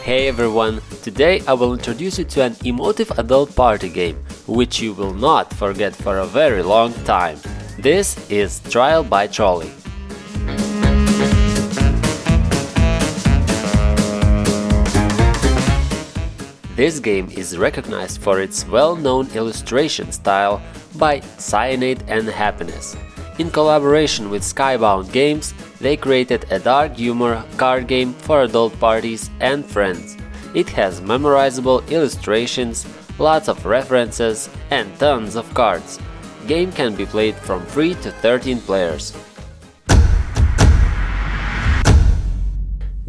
Hey everyone, today I will introduce you to an emotive adult party game, which you will not forget for a very long time. This is Trial by Trolley. This game is recognized for its well-known illustration style by Cyanide and Happiness. In collaboration with Skybound Games, they created a dark humor card game for adult parties and friends. It has memorizable illustrations, lots of references, and tons of cards. Game can be played from 3 to 13 players.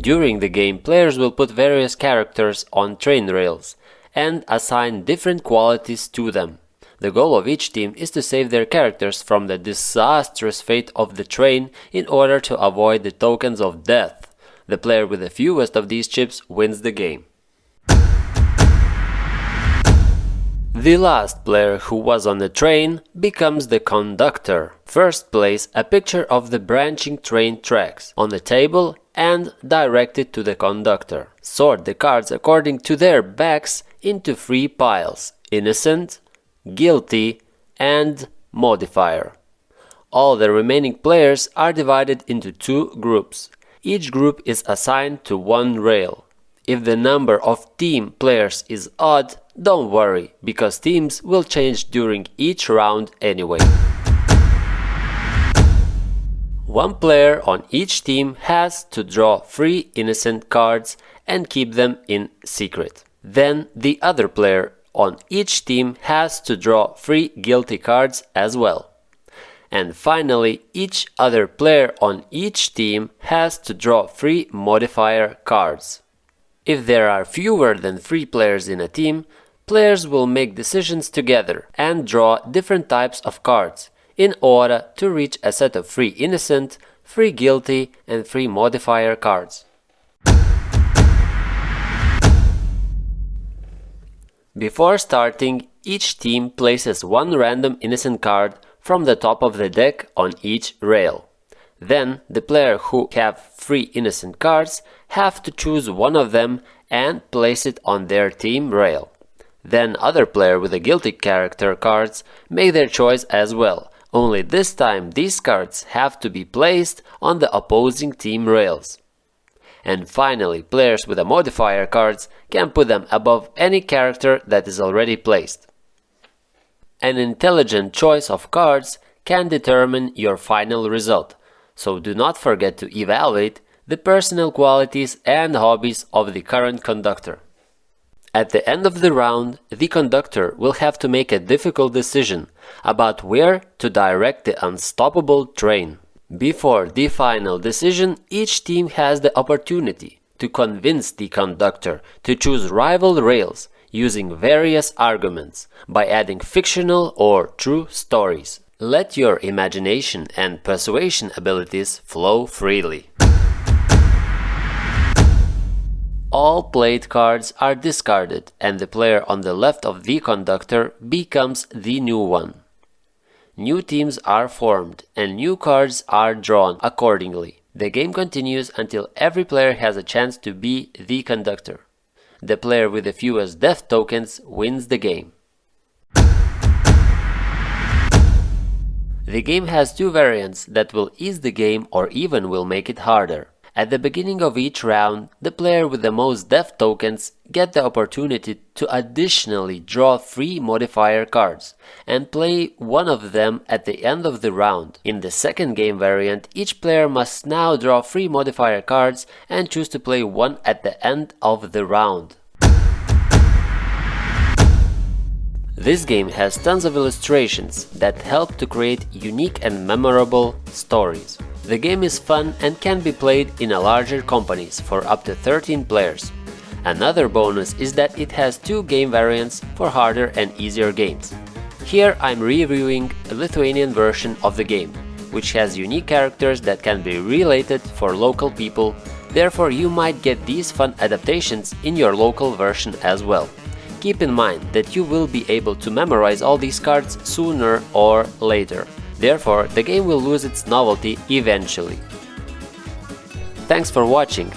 During the game, players will put various characters on train rails and assign different qualities to them. The goal of each team is to save their characters from the disastrous fate of the train in order to avoid the tokens of death. The player with the fewest of these chips wins the game. The last player who was on the train becomes the conductor. First, place a picture of the branching train tracks on the table and direct it to the conductor. Sort the cards according to their backs into 3 piles: innocent, guilty, and modifier. All the remaining players are divided into 2 groups. Each group is assigned to 1 rail. If the number of team players is odd, don't worry, because teams will change during each round anyway. 1 player on each team has to draw 3 innocent cards and keep them in secret. Then the other player on each team has to draw 3 guilty cards as well. And finally, each other player on each team has to draw 3 modifier cards. If there are fewer than 3 players in a team, players will make decisions together and draw different types of cards in order to reach a set of 3 innocent, 3 guilty, and 3 modifier cards. Before starting, each team places 1 random innocent card from the top of the deck on each rail. Then, the player who have 3 innocent cards have to choose one of them and place it on their team rail. Then other player with the guilty character cards make their choice as well, only this time these cards have to be placed on the opposing team rails. And finally, players with the modifier cards can put them above any character that is already placed. An intelligent choice of cards can determine your final result, so do not forget to evaluate the personal qualities and hobbies of the current conductor. At the end of the round, the conductor will have to make a difficult decision about where to direct the unstoppable train. Before the final decision, each team has the opportunity to convince the conductor to choose rival rails using various arguments by adding fictional or true stories. Let your imagination and persuasion abilities flow freely. All played cards are discarded and the player on the left of the conductor becomes the new one. New teams are formed and new cards are drawn accordingly. The game continues until every player has a chance to be the conductor. The player with the fewest death tokens wins the game. The game has 2 variants that will ease the game or even will make it harder. At the beginning of each round, the player with the most death tokens get the opportunity to additionally draw 3 modifier cards and play one of them at the end of the round. In the second game variant, each player must now draw 3 modifier cards and choose to play one at the end of the round. This game has tons of illustrations that help to create unique and memorable stories. The game is fun and can be played in a larger companies for up to 13 players. Another bonus is that it has 2 game variants for harder and easier games. Here I'm reviewing a Lithuanian version of the game, which has unique characters that can be related for local people, therefore you might get these fun adaptations in your local version as well. Keep in mind that you will be able to memorize all these cards sooner or later. Therefore, the game will lose its novelty eventually. Thanks for watching.